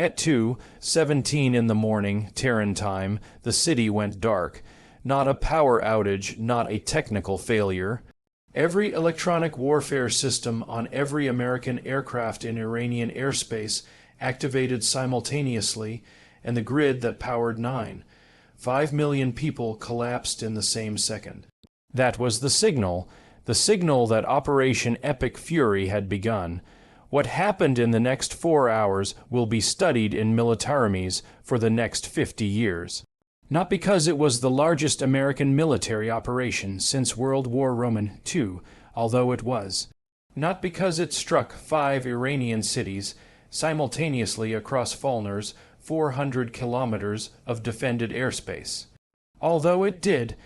At 2:17 in the morning, Tehran time, the city went dark. Not a power outage, not a technical failure. Every electronic warfare system on every American aircraft in Iranian airspace activated simultaneously, and the grid that powered 5 million people collapsed in the same second. That was the signal that Operation Epic Fury had begun. What happened in the next 4 hours will be studied in militarities for the next 50 years. Not because it was the largest American military operation since World War II, although it was. Not because it struck 5 Iranian cities simultaneously across Falner's 400 kilometers of defended airspace. Although it did,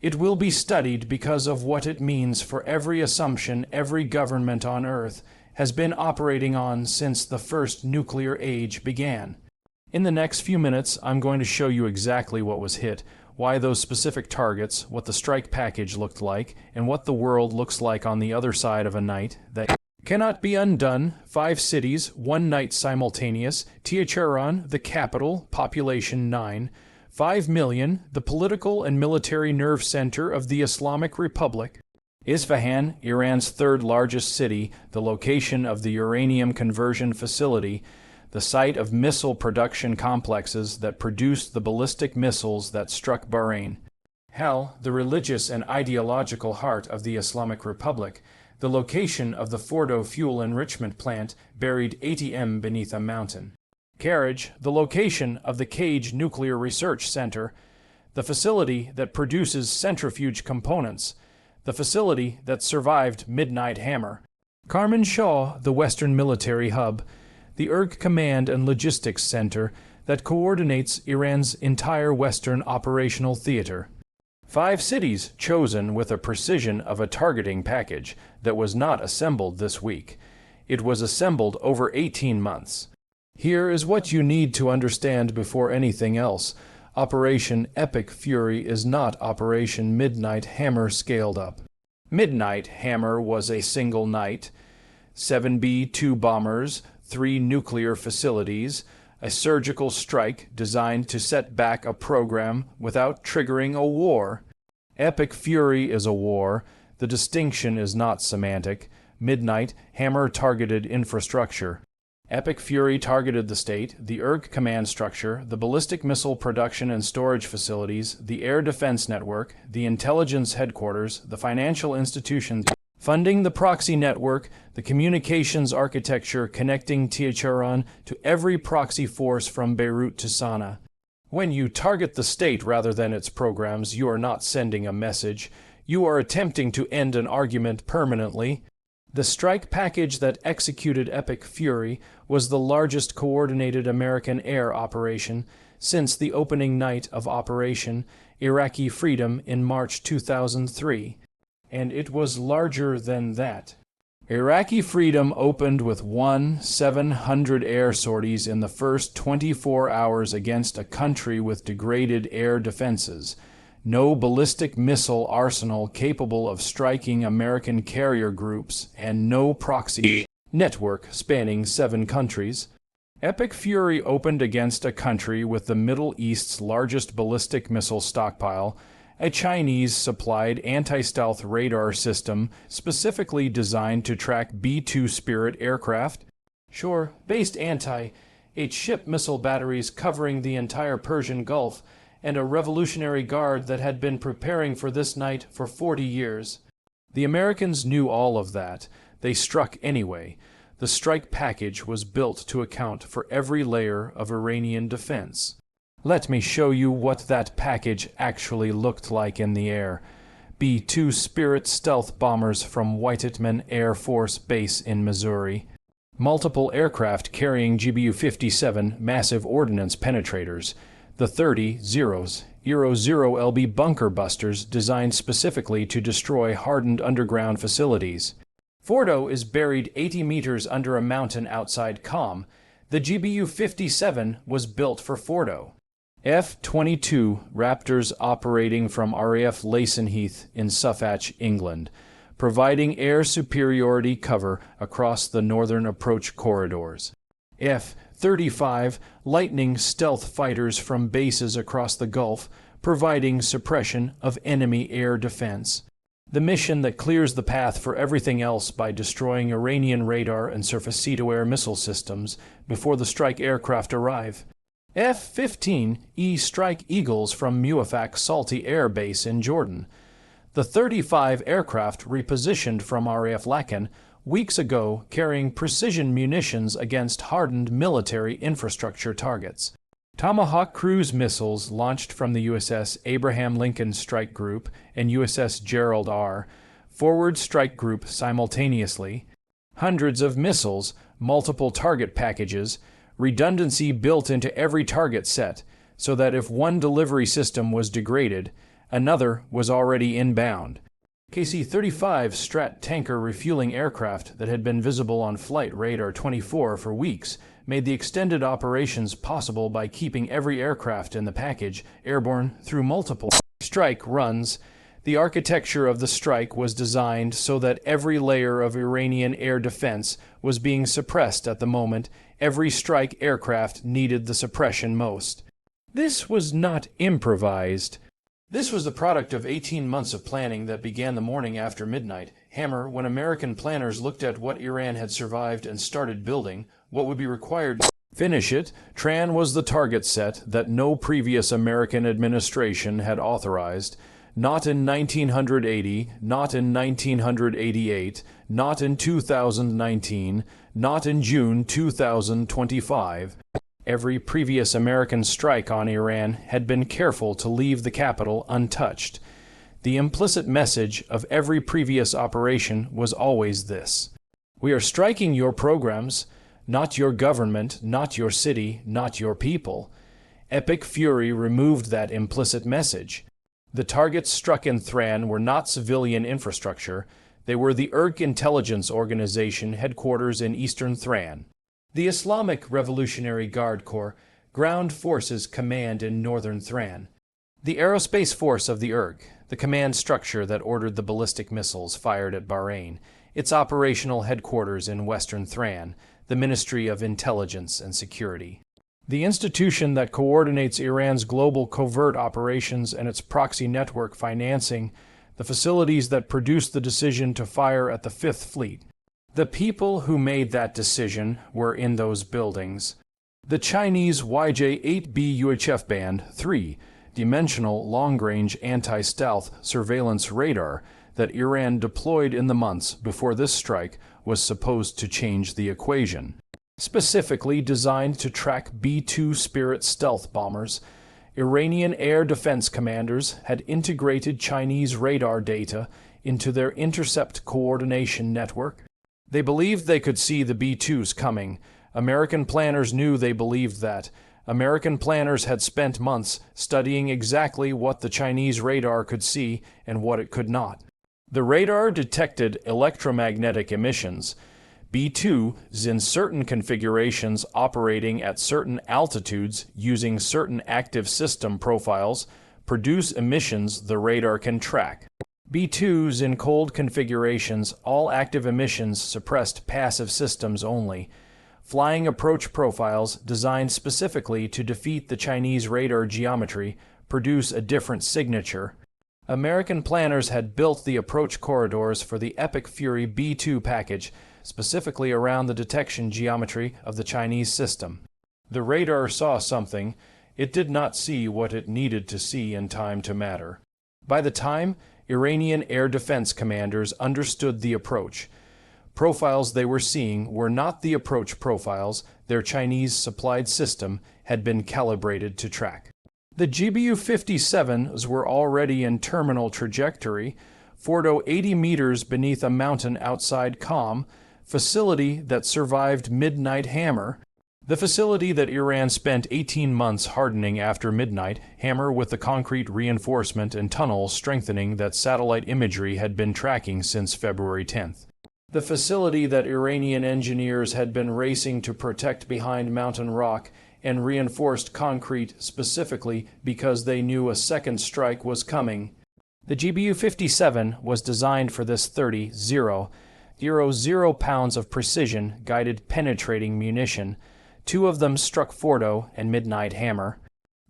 it will be studied because of what it means for every assumption every government on Earth has been operating on since the first nuclear age began. In the next few minutes, I'm going to show you exactly what was hit, why those specific targets, what the strike package looked like, and what the world looks like on the other side of a night that cannot be undone. 5 cities, 1 night simultaneous. Tehran, the capital, population 9. 5 million, the political and military nerve center of the Islamic Republic. Isfahan, Iran's 3rd largest city, the location of the uranium conversion facility, the site of missile production complexes that produced the ballistic missiles that struck Bahrain. Hell, the religious and ideological heart of the Islamic Republic, the location of the Fordo fuel enrichment plant buried 80 m beneath a mountain. Karaj, the location of the Cage Nuclear Research Center, the facility that produces centrifuge components, the facility that survived Midnight Hammer. Kermanshah, the Western military hub, the IRGC Command and Logistics Center that coordinates Iran's entire Western operational theater. 5 cities chosen with a precision of a targeting package that was not assembled this week. It was assembled over 18 months. Here is what you need to understand before anything else. Operation Epic Fury is not Operation Midnight Hammer scaled up. Midnight Hammer was a single night, 7 B-2 bombers, 3 nuclear facilities, a surgical strike designed to set back a program without triggering a war. Epic Fury is a war. The distinction is not semantic. Midnight Hammer targeted infrastructure. Epic Fury targeted the state, the IRGC command structure, the ballistic missile production and storage facilities, the air defense network, the intelligence headquarters, the financial institutions funding the proxy network, the communications architecture connecting Tehran to every proxy force from Beirut to Sana'a. When you target the state rather than its programs, you are not sending a message. You are attempting to end an argument permanently. The strike package that executed Epic Fury was the largest coordinated American air operation since the opening night of Operation Iraqi Freedom in March 2003. And it was larger than that. Iraqi Freedom opened with 700 air sorties in the first 24 hours against a country with degraded air defenses, no ballistic missile arsenal capable of striking American carrier groups, and no proxy network spanning 7 countries. Epic Fury opened against a country with the Middle East's largest ballistic missile stockpile, a Chinese-supplied anti-stealth radar system specifically designed to track B-2 Spirit aircraft, shore-based anti-H-ship missile batteries covering the entire Persian Gulf, and a Revolutionary Guard that had been preparing for this night for 40 years. The Americans knew all of that. They struck anyway. The strike package was built to account for every layer of Iranian defense. Let me show you what that package actually looked like in the air. B-2 Spirit stealth bombers from Whiteman Air Force Base in Missouri. Multiple aircraft carrying GBU-57 massive ordnance penetrators. The 30 Zeros, Euro 0LB bunker busters designed specifically to destroy hardened underground facilities. Fordo is buried 80 meters under a mountain outside Qom. The GBU-57 was built for Fordo. F-22 Raptors operating from RAF Lacenheath in Suffolk, England, providing air superiority cover across the northern approach corridors. 35 Lightning stealth fighters from bases across the Gulf, providing suppression of enemy air defense. The mission that clears the path for everything else by destroying Iranian radar and surface-to-air missile systems before the strike aircraft arrive. F-15E Strike Eagles from Muwafaq Salti Air Base in Jordan. The 35 aircraft repositioned from RAF Lakan weeks ago, carrying precision munitions against hardened military infrastructure targets. Tomahawk cruise missiles launched from the USS Abraham Lincoln Strike Group and USS Gerald R. Forward Strike Group simultaneously. Hundreds of missiles, multiple target packages, redundancy built into every target set, so that if one delivery system was degraded, another was already inbound. KC-35 Strat tanker refueling aircraft that had been visible on Flight Radar 24 for weeks made the extended operations possible by keeping every aircraft in the package airborne through multiple strike runs. The architecture of the strike was designed so that every layer of Iranian air defense was being suppressed at the moment every strike aircraft needed the suppression most. This was not improvised. This was the product of 18 months of planning that began the morning after midnight hammer when American planners looked at what Iran had survived and started building what would be required to finish it. Tran was the target set that no previous American administration had authorized, not in 1980, not in 1988, not in 2019, not in June 2025. Every previous American strike on Iran had been careful to leave the capital untouched. The implicit message of every previous operation was always this: we are striking your programs, not your government, not your city, not your people. Epic fury removed that implicit message. The targets struck in Thran were not civilian infrastructure. They were the IRGC intelligence organization headquarters in eastern Thran. The Islamic Revolutionary Guard Corps Ground Forces Command in northern Thran. The Aerospace Force of the IRGC, the command structure that ordered the ballistic missiles fired at Bahrain, its operational headquarters in western Thran, the Ministry of Intelligence and Security. The institution that coordinates Iran's global covert operations and its proxy network financing, the facilities that produced the decision to fire at the Fifth Fleet. The people who made that decision were in those buildings. The Chinese YJ-8B UHF Band 3, dimensional long-range anti-stealth surveillance radar that Iran deployed in the months before this strike was supposed to change the equation. Specifically designed to track B-2 Spirit stealth bombers, Iranian air defense commanders had integrated Chinese radar data into their intercept coordination network. They believed they could see the B-2s coming. American planners knew they believed that. American planners had spent months studying exactly what the Chinese radar could see and what it could not. The radar detected electromagnetic emissions. B-2s in certain configurations operating at certain altitudes using certain active system profiles produce emissions the radar can track. B-2s in cold configurations, all active emissions suppressed passive systems only. Flying approach profiles designed specifically to defeat the Chinese radar geometry produce a different signature. American planners had built the approach corridors for the Epic Fury B-2 package specifically around the detection geometry of the Chinese system. The radar saw something. It did not see what it needed to see in time to matter. By the time Iranian air defense commanders understood the approach, profiles they were seeing were not the approach profiles their Chinese-supplied system had been calibrated to track. The GBU-57s were already in terminal trajectory, Fordo 80 meters beneath a mountain outside Com, facility that survived Midnight Hammer, the facility that Iran spent 18 months hardening after Midnight Hammer with the concrete reinforcement and tunnel strengthening that satellite imagery had been tracking since February 10th. The facility that Iranian engineers had been racing to protect behind mountain rock and reinforced concrete specifically because they knew a second strike was coming. The GBU-57 was designed for this 0 pounds of precision guided penetrating munition, Two of them struck Fordo and Midnight Hammer.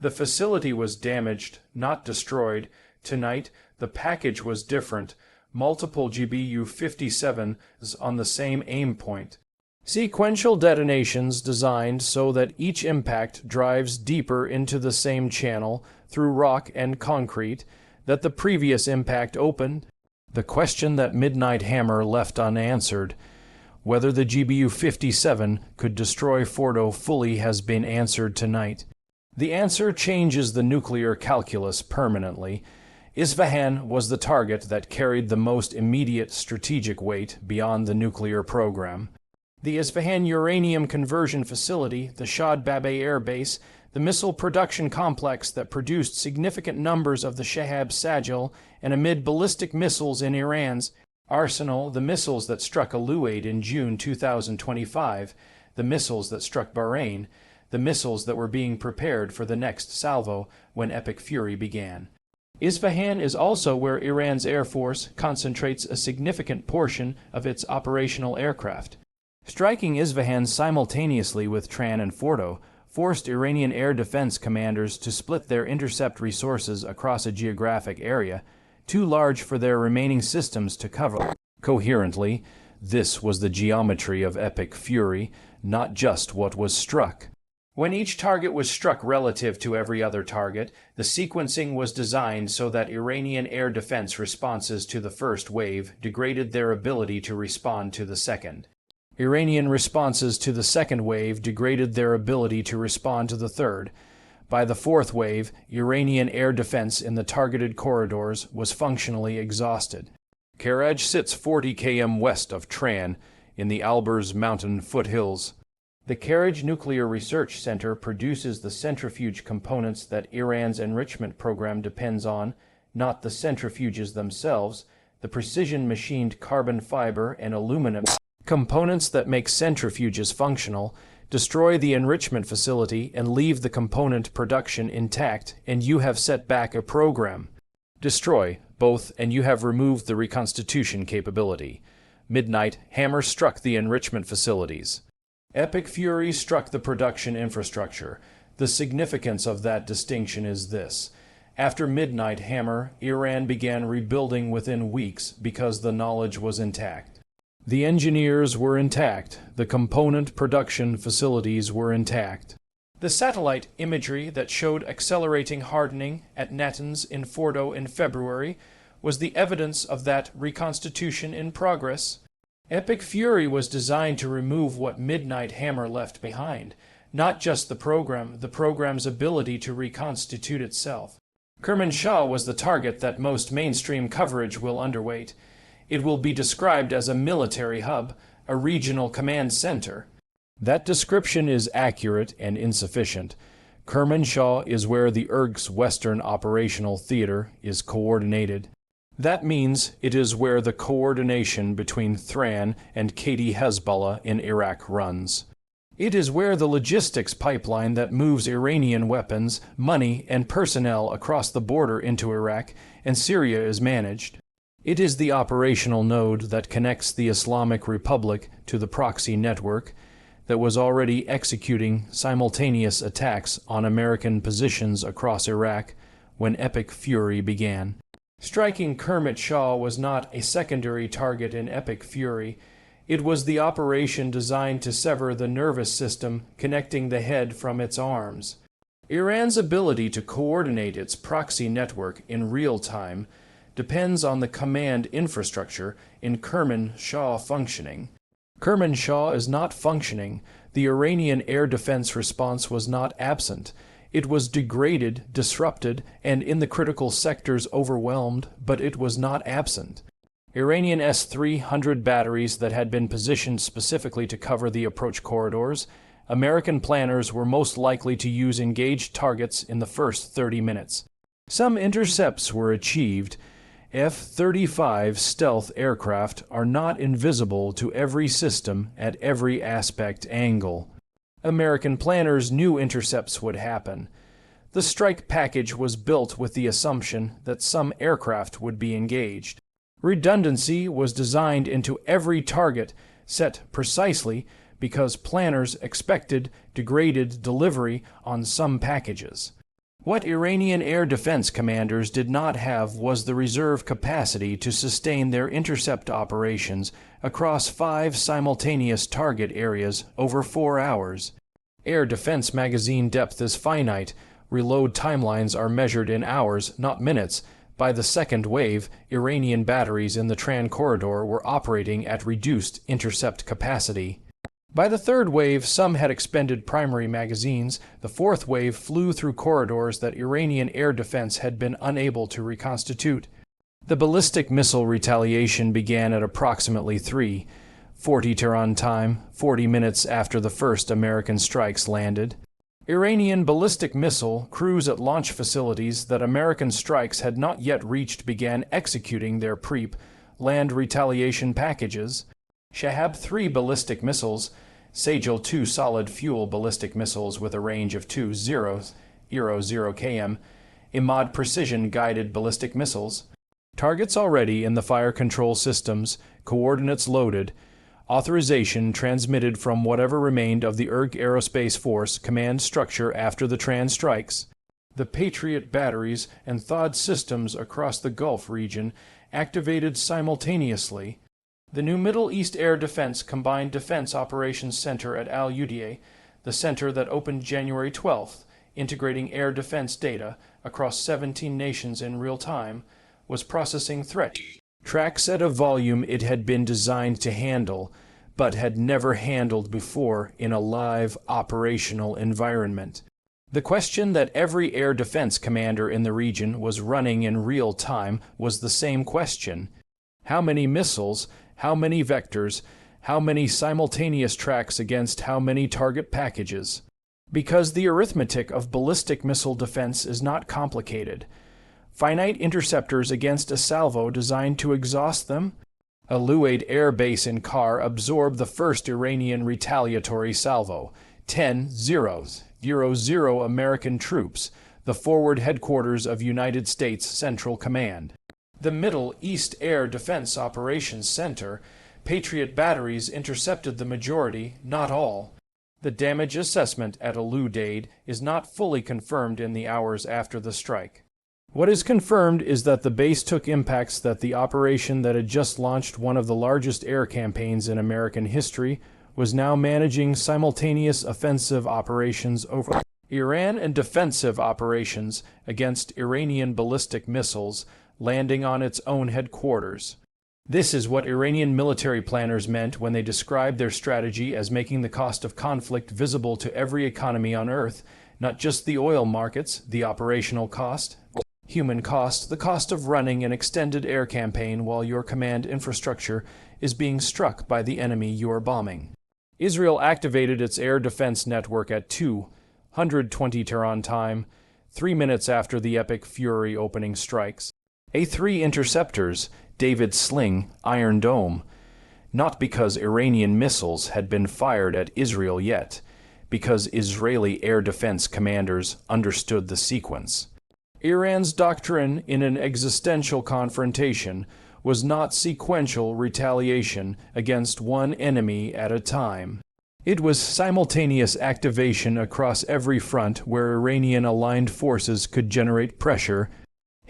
The facility was damaged, not destroyed. Tonight, the package was different. Multiple GBU-57s on the same aim point. Sequential detonations designed so that each impact drives deeper into the same channel through rock and concrete that the previous impact opened. The question that Midnight Hammer left unanswered, whether the GBU-57 could destroy Fordo fully, has been answered tonight. The answer changes the nuclear calculus permanently. Isfahan was the target that carried the most immediate strategic weight beyond the nuclear program. The Isfahan uranium conversion facility, the Shad Babeh Air Base, the missile production complex that produced significant numbers of the Shahab Sajil and amid ballistic missiles in Iran's arsenal, the missiles that struck Alouaid in June 2025, the missiles that struck Bahrain, the missiles that were being prepared for the next salvo when Epic Fury began. Isfahan is also where Iran's Air Force concentrates a significant portion of its operational aircraft. Striking Isfahan simultaneously with Tehran and Fordo forced Iranian air defense commanders to split their intercept resources across a geographic area too large for their remaining systems to cover coherently. This was the geometry of Epic Fury, not just what was struck. When each target was struck relative to every other target, the sequencing was designed so that Iranian air defense responses to the first wave degraded their ability to respond to the second. Iranian responses to the second wave degraded their ability to respond to the third. By the fourth wave, Iranian air defense in the targeted corridors was functionally exhausted. Karaj sits 40 km west of Tehran in the Alborz mountain foothills. The Karaj Nuclear Research Center produces the centrifuge components that Iran's enrichment program depends on, not the centrifuges themselves, the precision-machined carbon fiber and aluminum components that make centrifuges functional, destroy the enrichment facility and leave the component production intact, and you have set back a program. Destroy both, and you have removed the reconstitution capability. Midnight Hammer struck the enrichment facilities. Epic Fury struck the production infrastructure. The significance of that distinction is this. After Midnight Hammer, Iran began rebuilding within weeks because the knowledge was intact. The engineers were intact. The component production facilities were intact. The satellite imagery that showed accelerating hardening at Natanz in Fordo in February was the evidence of that reconstitution in progress. Epic Fury was designed to remove what Midnight Hammer left behind, not just the program's ability to reconstitute itself. Kermanshah was the target that most mainstream coverage will underweight. It will be described as a military hub, a regional command center. That description is accurate and insufficient. Kermanshah is where the IRGC's Western Operational Theater is coordinated. That means it is where the coordination between Tehran and Qadi Hezbollah in Iraq runs. It is where the logistics pipeline that moves Iranian weapons, money, and personnel across the border into Iraq and Syria is managed. It is the operational node that connects the Islamic Republic to the Proxy network that was already executing simultaneous attacks on American positions across Iraq when Epic Fury began. Striking Kermanshah was not a secondary target in Epic Fury. It was the operation designed to sever the nervous system connecting the head from its arms. Iran's ability to coordinate its proxy network in real time depends on the command infrastructure in Kermanshah functioning. Kermanshah is not functioning. The Iranian air defense response was not absent. It was degraded, disrupted, and in the critical sectors overwhelmed, but it was not absent. Iranian S-300 batteries that had been positioned specifically to cover the approach corridors, American planners were most likely to use engaged targets in the first 30 minutes. Some intercepts were achieved. F-35 stealth aircraft are not invisible to every system at every aspect angle. American planners knew intercepts would happen. The strike package was built with the assumption that some aircraft would be engaged. Redundancy was designed into every target, set precisely because planners expected degraded delivery on some packages. What Iranian air defense commanders did not have was the reserve capacity to sustain their intercept operations across 5 simultaneous target areas over 4 hours. Air defense magazine depth is finite. Reload timelines are measured in hours, not minutes. By the second wave, Iranian batteries in the Tehran corridor were operating at reduced intercept capacity. By the third wave, some had expended primary magazines. The fourth wave flew through corridors that Iranian air defense had been unable to reconstitute. The ballistic missile retaliation began at approximately 3:40 Tehran time, 40 minutes after the first American strikes landed. Iranian ballistic missile crews at launch facilities that American strikes had not yet reached began executing their pre-land retaliation packages. Shahab-3 ballistic missiles, Sajal-2 solid-fuel ballistic missiles with a range of 20 km, Imad precision-guided ballistic missiles, targets already in the fire control systems, coordinates loaded, authorization transmitted from whatever remained of the IRG Aerospace Force command structure after the Tehran strikes. The Patriot batteries and THAAD systems across the Gulf region activated simultaneously. The new Middle East Air Defense Combined Defense Operations Center at Al-Udeid, the center that opened January 12th, integrating air defense data across 17 nations in real time, was processing threat tracks at a volume it had been designed to handle, but had never handled before in a live, operational environment. The question that every air defense commander in the region was running in real time was the same question. How many missiles, how many vectors, how many simultaneous tracks against how many target packages? Because the arithmetic of ballistic missile defense is not complicated. Finite interceptors against a salvo designed to exhaust them? Al-Udeid Air Base in Kar absorbed the first Iranian retaliatory salvo. 10-0 American troops, the forward headquarters of United States Central Command. The Middle East Air Defense Operations Center, Patriot batteries intercepted the majority, not all. The damage assessment at Al-Udeid is not fully confirmed in the hours after the strike. What is confirmed is that the base took impacts that the operation that had just launched one of the largest air campaigns in American history was now managing simultaneous offensive operations over Iran and defensive operations against Iranian ballistic missiles landing on its own headquarters. This is what Iranian military planners meant when they described their strategy as making the cost of conflict visible to every economy on Earth, not just the oil markets, the operational cost, human cost, the cost of running an extended air campaign while your command infrastructure is being struck by the enemy you are bombing. Israel activated its air defense network at 2:20 Tehran time, 3 minutes after the epic Fury opening strikes. A-3 interceptors, David Sling, Iron Dome, not because Iranian missiles had been fired at Israel yet, because Israeli air defense commanders understood the sequence. Iran's doctrine in an existential confrontation was not sequential retaliation against one enemy at a time. It was simultaneous activation across every front where Iranian aligned forces could generate pressure.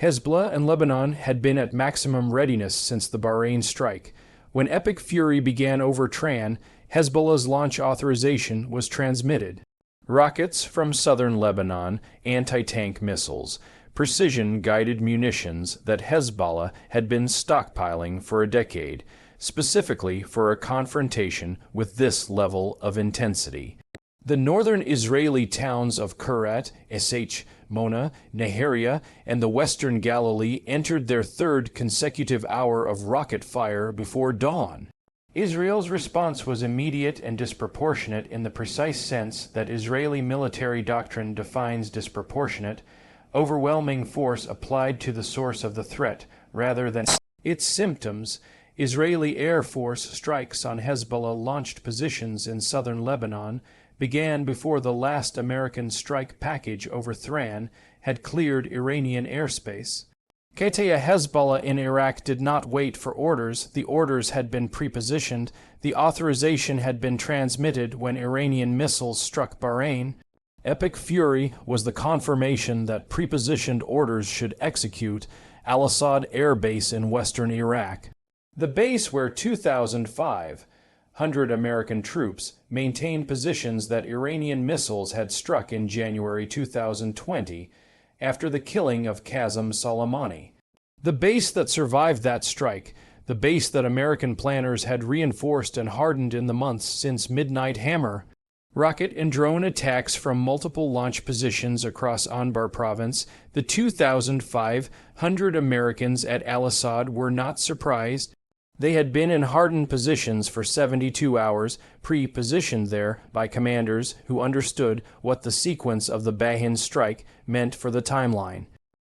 Hezbollah and Lebanon had been at maximum readiness since the Bahrain strike. When Epic Fury began over Tehran, Hezbollah's launch authorization was transmitted. Rockets from southern Lebanon, anti-tank missiles, precision-guided munitions that Hezbollah had been stockpiling for a decade, specifically for a confrontation with this level of intensity. The northern Israeli towns of Karaj, Mona, Naharia, and the western Galilee entered their third consecutive hour of rocket fire before dawn. Israel's response was immediate and disproportionate in the precise sense that Israeli military doctrine defines disproportionate, overwhelming force applied to the source of the threat rather than its symptoms. Israeli Air Force strikes on Hezbollah-launched positions in southern Lebanon began before the last American strike package over Tehran had cleared Iranian airspace. Hezbollah in Iraq did not wait for orders. The orders had been prepositioned. The authorization had been transmitted when Iranian missiles struck Bahrain. Epic fury was the confirmation that prepositioned orders should execute. Al-Assad Air Base in western Iraq. The base where 2,500 American troops maintained positions that Iranian missiles had struck in January 2020 after the killing of Qasem Soleimani. The base that survived that strike, the base that American planners had reinforced and hardened in the months since Midnight Hammer. Rocket and drone attacks from multiple launch positions across Anbar province, the 2,500 Americans at Al-Assad were not surprised. They had been in hardened positions for 72 hours, pre-positioned there by commanders who understood what the sequence of the Bahin strike meant for the timeline.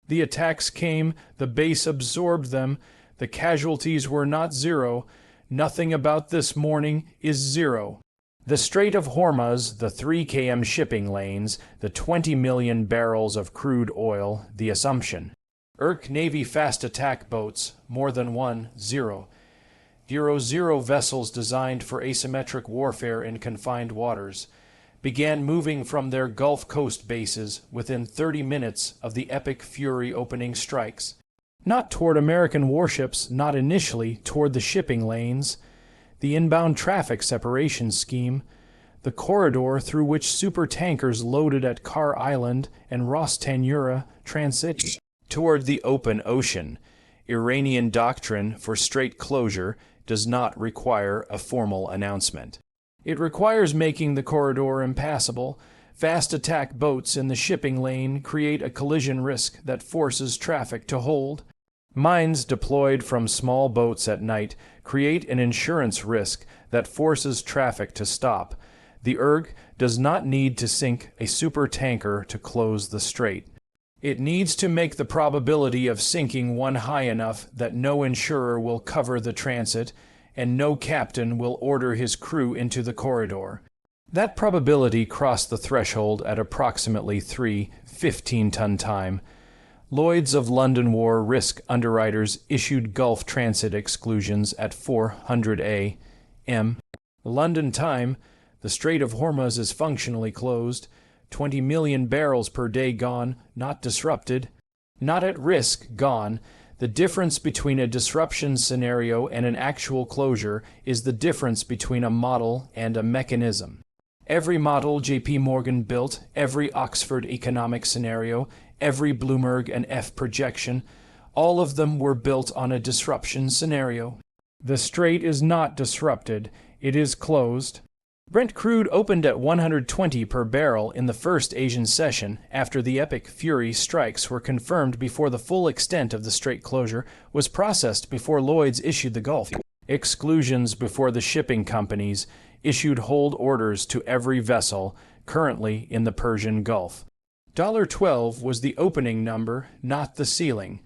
The attacks came, the base absorbed them, the casualties were not zero. Nothing about this morning is zero. The Strait of Hormuz, the 3 km shipping lanes, the 20 million barrels of crude oil, the assumption. Irq Navy fast attack boats, more than 0. Zero vessels designed for asymmetric warfare in confined waters, began moving from their Gulf Coast bases within 30 minutes of the Epic Fury opening strikes. Not toward American warships, not initially toward the shipping lanes. The inbound traffic separation scheme, the corridor through which supertankers loaded at Carr Island and Ras Tanura transit toward the open ocean. Iranian doctrine for strait closure does not require a formal announcement. It requires making the corridor impassable. Fast attack boats in the shipping lane create a collision risk that forces traffic to hold. Mines deployed from small boats at night create an insurance risk that forces traffic to stop. The IRG does not need to sink a supertanker to close the strait. It needs to make the probability of sinking one high enough that no insurer will cover the transit and no captain will order his crew into the corridor. That probability crossed the threshold at approximately 3 15-ton time. Lloyd's of London War risk underwriters issued Gulf transit exclusions at 400 a.m. London time, the Strait of Hormuz is functionally closed. 20 million barrels per day gone, not disrupted. Not at risk, gone. The difference between a disruption scenario and an actual closure is the difference between a model and a mechanism. Every model J.P. Morgan built, every Oxford economic scenario, every Bloomberg and F projection, all of them were built on a disruption scenario. The strait is not disrupted, it is closed. Brent crude opened at 120 per barrel in the first Asian session after the Epic Fury strikes were confirmed before the full extent of the strait closure was processed before Lloyd's issued the Gulf exclusions before the shipping companies issued hold orders to every vessel currently in the Persian Gulf. $12 was the opening number, not the ceiling.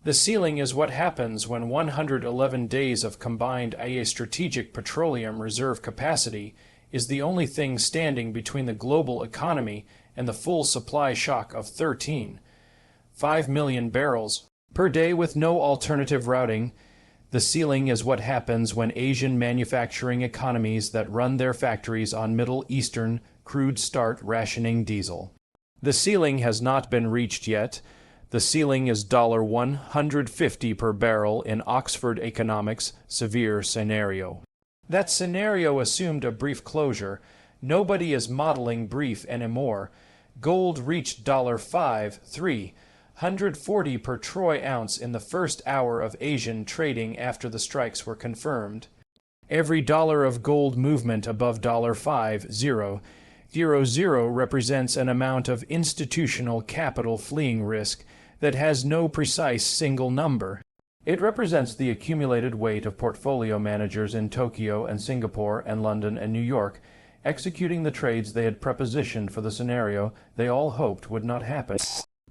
The ceiling is what happens when 111 days of combined strategic petroleum reserve capacity is the only thing standing between the global economy and the full supply shock of 5 million barrels per day with no alternative routing. The ceiling is what happens when Asian manufacturing economies that run their factories on Middle Eastern crude start rationing diesel. The ceiling has not been reached yet. The ceiling is $150 per barrel in Oxford Economics' severe scenario. That scenario assumed a brief closure. Nobody is modeling brief anymore. Gold reached $5.340 per troy ounce in the first hour of Asian trading after the strikes were confirmed. Every dollar of gold movement above $5.000 represents an amount of institutional capital fleeing risk that has no precise single number. It represents the accumulated weight of portfolio managers in Tokyo and Singapore and London and New York, executing the trades they had prepositioned for the scenario they all hoped would not happen,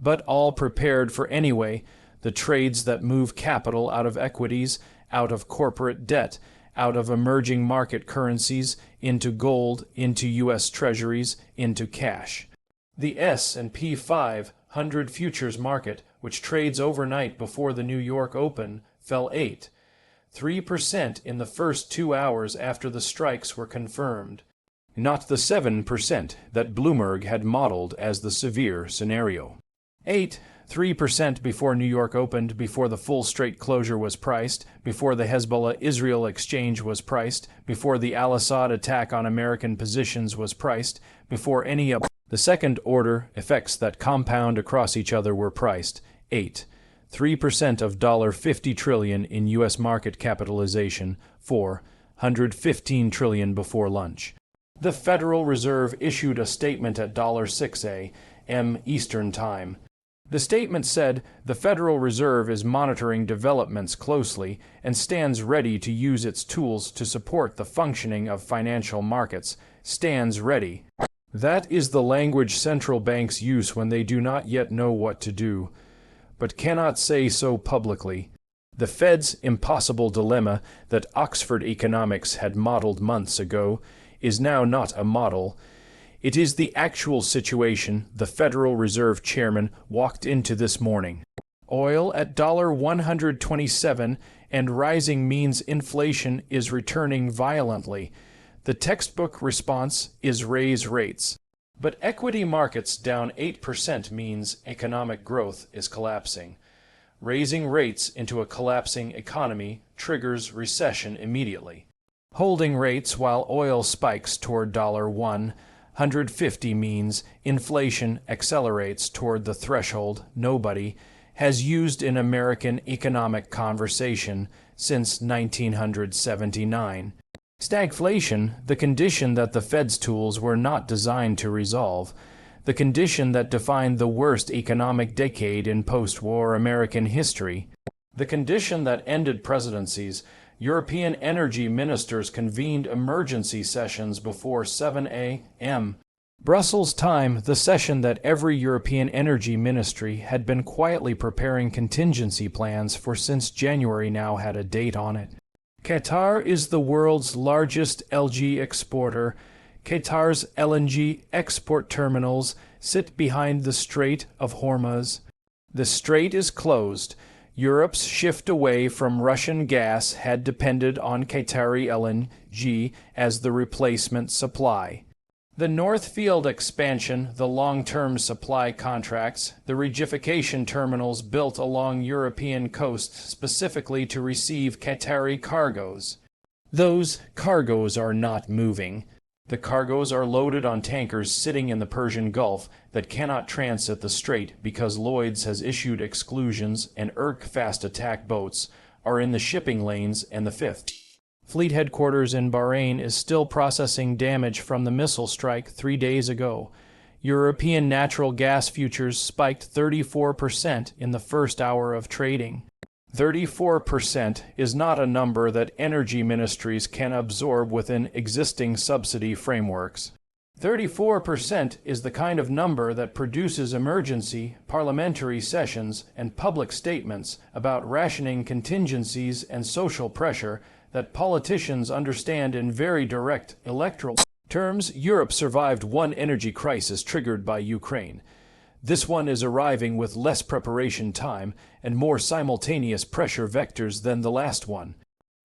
but all prepared for anyway, the trades that move capital out of equities, out of corporate debt, out of emerging market currencies, into gold, into U.S. treasuries, into cash. The S&P 500 100 futures market, which trades overnight before the New York Open, fell 3% in the first 2 hours after the strikes were confirmed. Not the 7% that Bloomberg had modeled as the severe scenario. 3% before New York opened, before the full strait closure was priced, before the Hezbollah-Israel exchange was priced, before the al-Assad attack on American positions was priced, before any of the second-order effects that compound across each other were priced. 3% of $50 trillion in U.S. market capitalization, $415 trillion before lunch. The Federal Reserve issued a statement at $6 a.m. Eastern Time. The statement said, "The Federal Reserve is monitoring developments closely and stands ready to use its tools to support the functioning of financial markets." Stands ready. That is the language central banks use when they do not yet know what to do, but cannot say so publicly. The Fed's impossible dilemma that Oxford economics had modeled months ago is now not a model. It is the actual situation the Federal Reserve Chairman walked into this morning. Oil at $127 and rising means inflation is returning violently. The textbook response is raise rates. But equity markets down 8% means economic growth is collapsing. Raising rates into a collapsing economy triggers recession immediately. Holding rates while oil spikes toward $150 means inflation accelerates toward the threshold nobody has used in American economic conversation since 1979. Stagflation, the condition that the Fed's tools were not designed to resolve, the condition that defined the worst economic decade in post-war American history, the condition that ended presidencies. European energy ministers convened emergency sessions before 7 a.m. Brussels time, the session that every European energy ministry had been quietly preparing contingency plans for since January now had a date on it. Qatar is the world's largest LNG exporter. Qatar's LNG export terminals sit behind the Strait of Hormuz. The strait is closed. Europe's shift away from Russian gas had depended on Qatari LNG as the replacement supply. The North Field expansion, the long-term supply contracts, the regasification terminals built along European coasts specifically to receive Qatari cargoes. Those cargoes are not moving. The cargoes are loaded on tankers sitting in the Persian Gulf that cannot transit the strait because Lloyd's has issued exclusions and fast attack boats are in the shipping lanes, and the Fifth Fleet headquarters in Bahrain is still processing damage from the missile strike 3 days ago. European natural gas futures spiked 34% in the first hour of trading. 34% is not a number that energy ministries can absorb within existing subsidy frameworks. 34% is the kind of number that produces emergency parliamentary sessions and public statements about rationing contingencies and social pressure that politicians understand in very direct electoral terms. Europe survived one energy crisis triggered by Ukraine. This one is arriving with less preparation time and more simultaneous pressure vectors than the last one.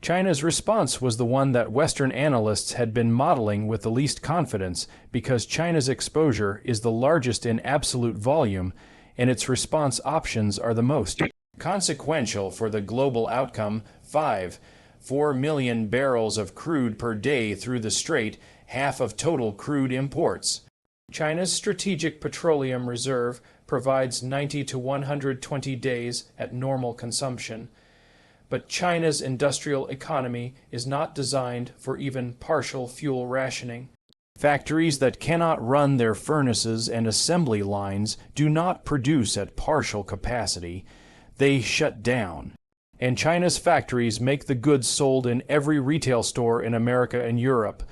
China's response was the one that Western analysts had been modeling with the least confidence because China's exposure is the largest in absolute volume and its response options are the most consequential for the global outcome. 4 million barrels of crude per day through the strait, half of total crude imports. China's Strategic Petroleum Reserve provides 90 to 120 days at normal consumption. But China's industrial economy is not designed for even partial fuel rationing. Factories that cannot run their furnaces and assembly lines do not produce at partial capacity. They shut down. And China's factories make the goods sold in every retail store in America and Europe.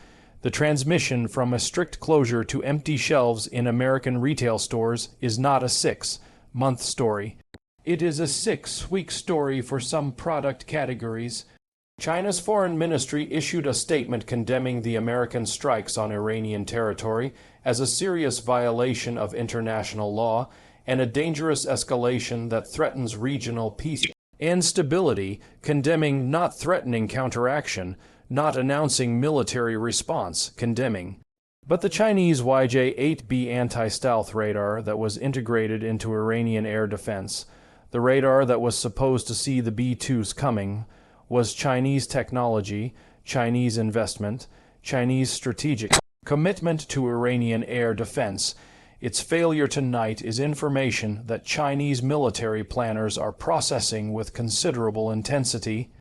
The transmission from a strict closure to empty shelves in American retail stores is not a 6-month story. It is a 6-week story for some product categories. China's foreign ministry issued a statement condemning the American strikes on Iranian territory as a serious violation of international law and a dangerous escalation that threatens regional peace and stability, condemning, not threatening counteraction, not announcing military response, condemning. But the Chinese YJ-8B anti-stealth radar that was integrated into Iranian air defense, the radar that was supposed to see the B-2s coming, was Chinese technology, Chinese investment, Chinese strategic commitment to Iranian air defense. Its failure tonight is information that Chinese military planners are processing with considerable intensity.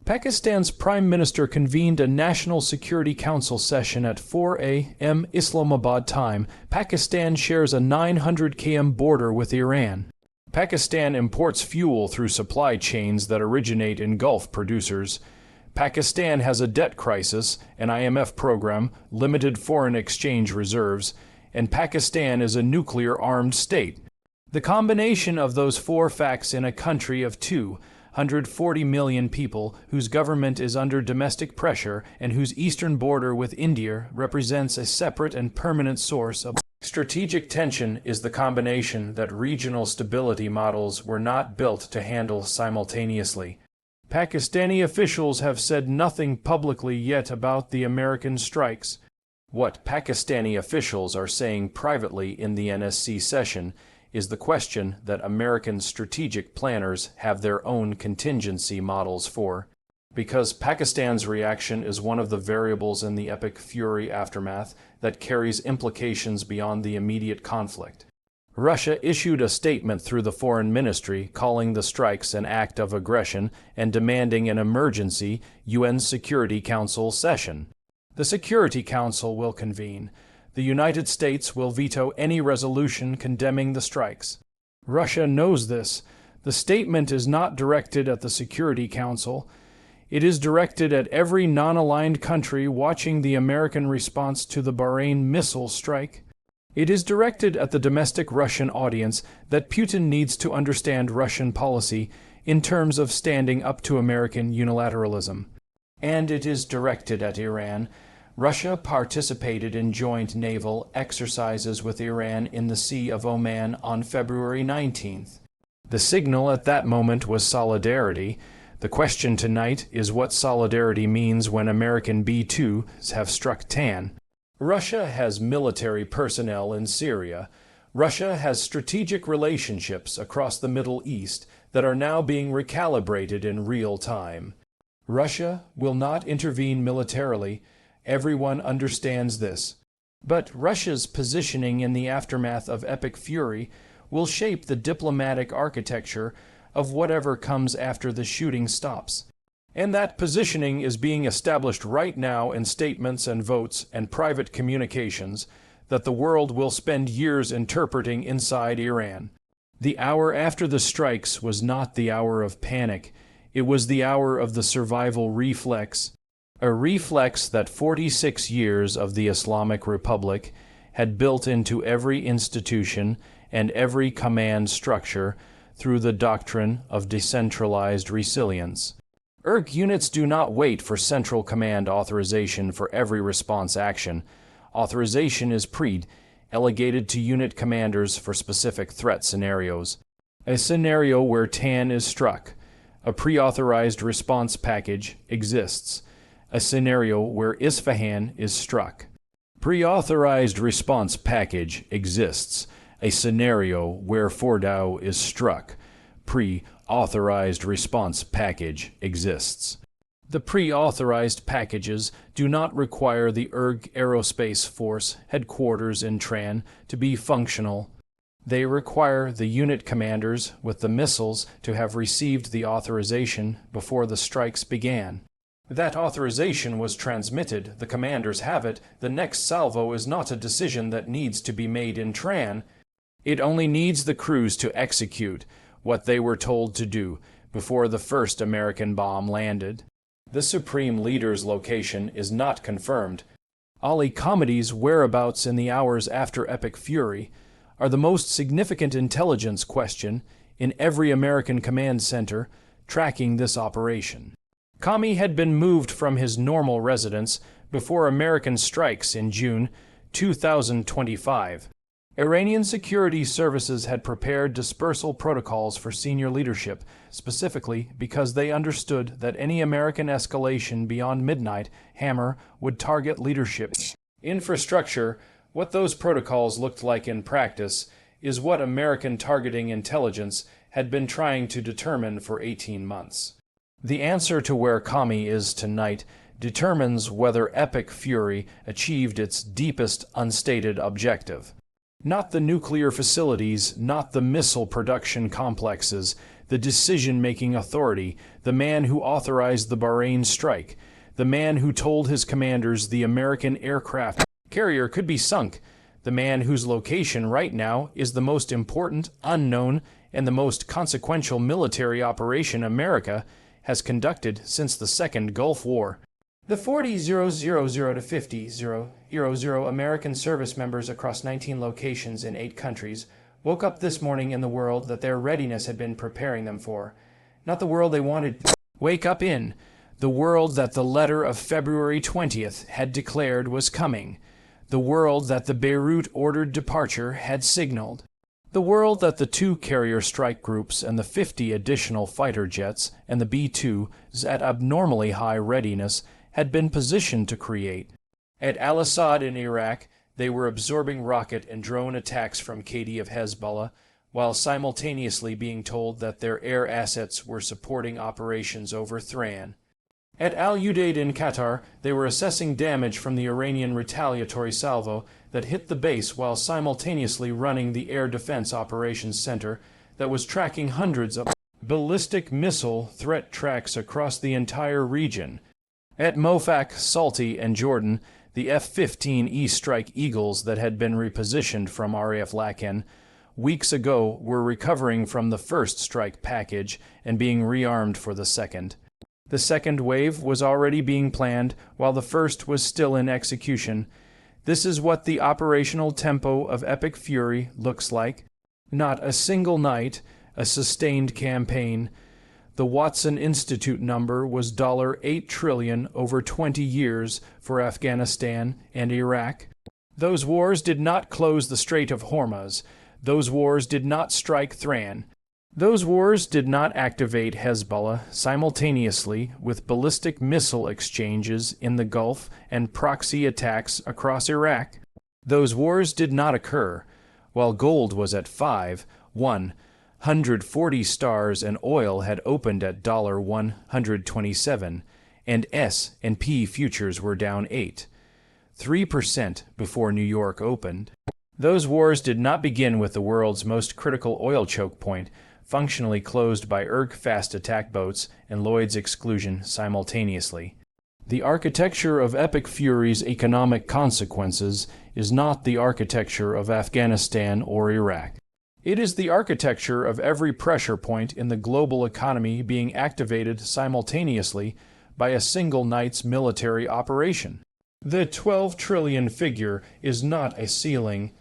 Pakistan's Prime Minister convened a National Security Council session at 4 a.m. Islamabad time. Pakistan shares a 900 km border with Iran. Pakistan imports fuel through supply chains that originate in Gulf producers. Pakistan has a debt crisis, an IMF program, limited foreign exchange reserves, and Pakistan is a nuclear-armed state. The combination of those four facts in a country of 240 million people whose government is under domestic pressure and whose eastern border with India represents a separate and permanent source of strategic tension is the combination that regional stability models were not built to handle simultaneously. Pakistani officials have said nothing publicly yet about the American strikes. What Pakistani officials are saying privately in the NSC session is the question that American strategic planners have their own contingency models for, because Pakistan's reaction is one of the variables in the epic fury aftermath that carries implications beyond the immediate conflict. Russia issued a statement through the Foreign Ministry calling the strikes an act of aggression and demanding an emergency UN Security Council session. The Security Council will convene. The United States will veto any resolution condemning the strikes. Russia knows this. The statement is not directed at the Security Council. It is directed at every non-aligned country watching the American response to the Bahrain missile strike. It is directed at the domestic Russian audience that Putin needs to understand Russian policy in terms of standing up to American unilateralism. And it is directed at Iran. Russia participated in joint naval exercises with Iran in the Sea of Oman on February 19th. The signal at that moment was solidarity. The question tonight is what solidarity means when American B-2s have struck Tehran. Russia has military personnel in Syria. Russia has strategic relationships across the Middle East that are now being recalibrated in real time. Russia will not intervene militarily. Everyone understands this. But Russia's positioning in the aftermath of epic fury will shape the diplomatic architecture of whatever comes after the shooting stops. And that positioning is being established right now in statements and votes and private communications that the world will spend years interpreting inside Iran. The hour after the strikes was not the hour of panic. It was the hour of the survival reflex, a reflex that 46 years of the Islamic Republic had built into every institution and every command structure through the doctrine of decentralized resilience. IRG units do not wait for central command authorization for every response action. Authorization is pre-delegated to unit commanders for specific threat scenarios. A scenario where Tehran is struck. A pre-authorized response package exists. A scenario where Isfahan is struck. Pre-authorized response package exists. A scenario where Fordow is struck. Pre-authorized response package exists. The pre-authorized packages do not require the IRG Aerospace Force headquarters in Tehran to be functional. They require the unit commanders with the missiles to have received the authorization before the strikes began. That authorization was transmitted, the commanders have it, the next salvo is not a decision that needs to be made in Tehran. It only needs the crews to execute what they were told to do before the first American bomb landed. The Supreme Leader's location is not confirmed. Ali Khamenei's whereabouts in the hours after epic fury are the most significant intelligence question in every American command center tracking this operation. Khamenei had been moved from his normal residence before American strikes in June 2025. Iranian security services had prepared dispersal protocols for senior leadership, specifically because they understood that any American escalation beyond midnight hammer would target leadership. Infrastructure, what those protocols looked like in practice, is what American targeting intelligence had been trying to determine for 18 months. The answer to where Kami is tonight determines whether Epic Fury achieved its deepest unstated objective. Not the nuclear facilities, not the missile production complexes, the decision-making authority, the man who authorized the Bahrain strike, the man who told his commanders the American aircraft carrier could be sunk, the man whose location right now is the most important, unknown, and the most consequential military operation America has conducted since the Second Gulf War. The 40,000 to 50,000 American service members across 19 locations in 8 countries woke up this morning in the world that their readiness had been preparing them for. Not the world they wanted to wake up in, the world that the letter of February 20th had declared was coming, the world that the Beirut-ordered departure had signaled, the world that the 2 carrier strike groups and the 50 additional fighter jets and the B-2s at abnormally high readiness had been positioned to create. At Al-Assad in Iraq, they were absorbing rocket and drone attacks from Qadi of Hezbollah, while simultaneously being told that their air assets were supporting operations over Tehran. At Al-Udeid in Qatar, they were assessing damage from the Iranian retaliatory salvo that hit the base while simultaneously running the Air Defense Operations Center that was tracking hundreds of ballistic missile threat tracks across the entire region. At Mofak, Salti, and Jordan, the F-15E Strike Eagles that had been repositioned from RAF Laken weeks ago were recovering from the first strike package and being rearmed for the second. The second wave was already being planned while the first was still in execution. This is what the operational tempo of Epic Fury looks like. Not a single night, a sustained campaign. The Watson Institute number was $8 trillion over 20 years for Afghanistan and Iraq. Those wars did not close the Strait of Hormuz. Those wars did not strike Tehran. Those wars did not activate Hezbollah simultaneously with ballistic missile exchanges in the Gulf and proxy attacks across Iraq. Those wars did not occur while gold was at 140 stars and oil had opened at $127, and S&P futures were down 3% before New York opened. Those wars did not begin with the world's most critical oil choke point, functionally closed by fast attack boats and Lloyd's exclusion simultaneously. The architecture of Epic Fury's economic consequences is not the architecture of Afghanistan or Iraq. It is the architecture of every pressure point in the global economy being activated simultaneously by a single night's military operation. The 12 trillion figure is not a ceiling.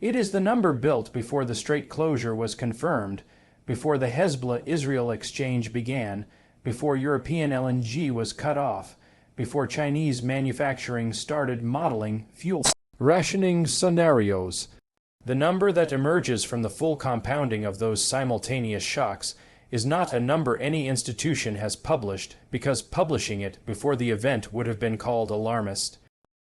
It is the number built before the strait closure was confirmed, before the Hezbollah-Israel exchange began, before European LNG was cut off, before Chinese manufacturing started modeling fuel rationing scenarios. The number that emerges from the full compounding of those simultaneous shocks is not a number any institution has published, because publishing it before the event would have been called alarmist.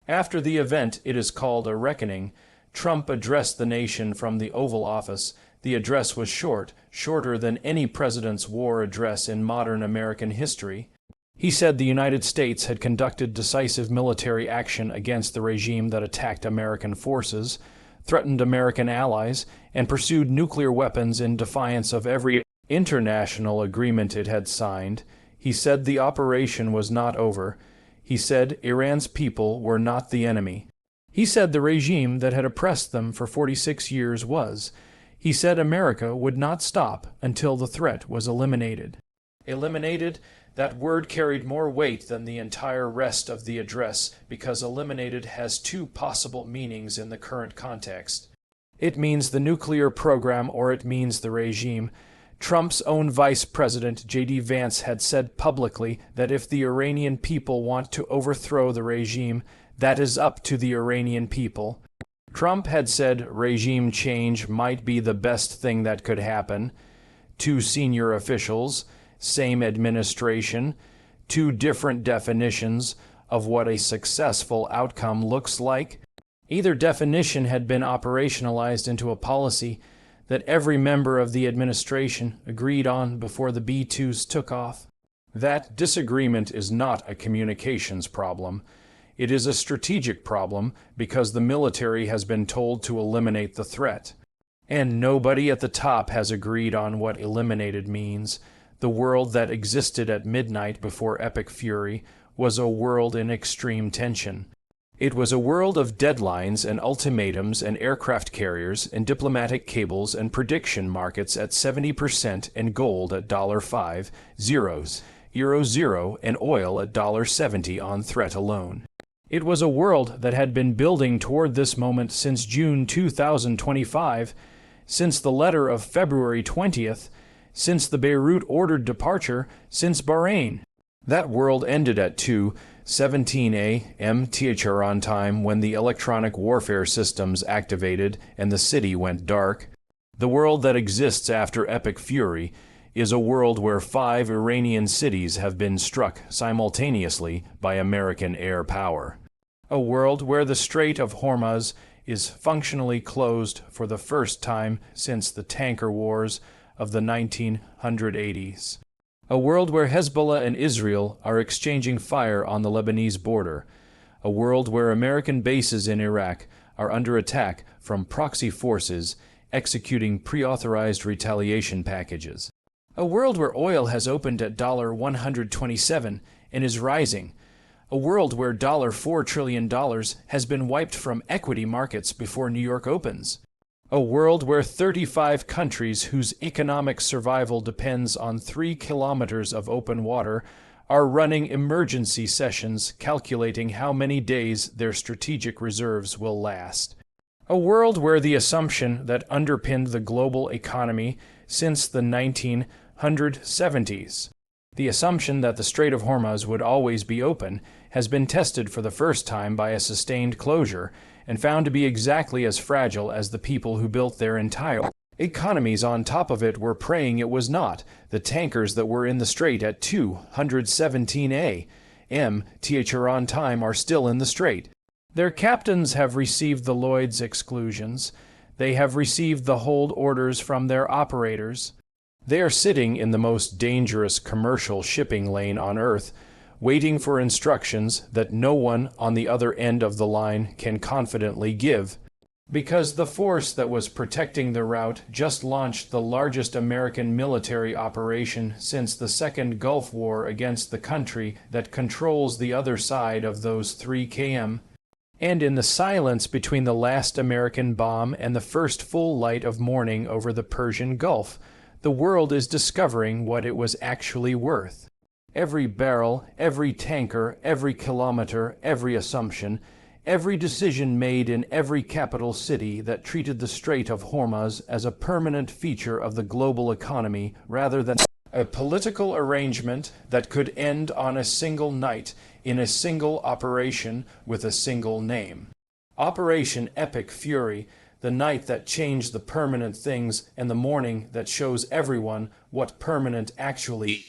After the event, it is called a reckoning. Trump addressed the nation from the Oval Office. The address was shorter than any president's war address in modern American history. He said the United States had conducted decisive military action against the regime that attacked American forces, threatened American allies, and pursued nuclear weapons in defiance of every international agreement it had signed. He said the operation was not over. He said Iran's people were not the enemy. He said the regime that had oppressed them for 46 years was. He said America would not stop until the threat was eliminated. Eliminated, that word carried more weight than the entire rest of the address because eliminated has 2 possible meanings in the current context. It means the nuclear program or it means the regime. Trump's own Vice President, J.D. Vance, had said publicly that if the Iranian people want to overthrow the regime, that is up to the Iranian people. Trump had said regime change might be the best thing that could happen. Two senior officials, same administration, two different definitions of what a successful outcome looks like. Either definition had been operationalized into a policy that every member of the administration agreed on before the B-2s took off. That disagreement is not a communications problem. It is a strategic problem because the military has been told to eliminate the threat. And nobody at the top has agreed on what eliminated means. The world that existed at midnight before Epic Fury was a world in extreme tension. It was a world of deadlines and ultimatums and aircraft carriers and diplomatic cables and prediction markets at 70% and gold at $5, zeros, euro 0 and oil at $70 on threat alone. It was a world that had been building toward this moment since June 2025, since the letter of February 20th, since the Beirut-ordered departure, since Bahrain. That world ended at 2:17 a.m. Tehran time when the electronic warfare systems activated and the city went dark. The world that exists after Epic Fury is a world where 5 Iranian cities have been struck simultaneously by American air power. A world where the Strait of Hormuz is functionally closed for the first time since the tanker wars of the 1980s. A world where Hezbollah and Israel are exchanging fire on the Lebanese border. A world where American bases in Iraq are under attack from proxy forces executing pre-authorized retaliation packages. A world where oil has opened at $127 and is rising. A world where $4 trillion has been wiped from equity markets before New York opens. A world where 35 countries whose economic survival depends on 3 kilometers of open water are running emergency sessions calculating how many days their strategic reserves will last. A world where the assumption that underpinned the global economy since the 1970s, the assumption that the Strait of Hormuz would always be open, has been tested for the first time by a sustained closure and found to be exactly as fragile as the people who built their entire economies on top of it were praying it was not. The tankers that were in the strait at 2:17 a.m. Tehran time are still in the strait. Their captains have received the Lloyd's exclusions. They have received the hold orders from their operators. They are sitting in the most dangerous commercial shipping lane on Earth, waiting for instructions that no one on the other end of the line can confidently give, because the force that was protecting the route just launched the largest American military operation since the Second Gulf War against the country that controls the other side of those 3 km. And in the silence between the last American bomb and the first full light of morning over the Persian Gulf, the world is discovering what it was actually worth. Every barrel, every tanker, every kilometer, every assumption, every decision made in every capital city that treated the Strait of Hormuz as a permanent feature of the global economy rather than a political arrangement that could end on a single night in a single operation with a single name. Operation Epic Fury, the night that changed the permanent things and the morning that shows everyone what permanent actually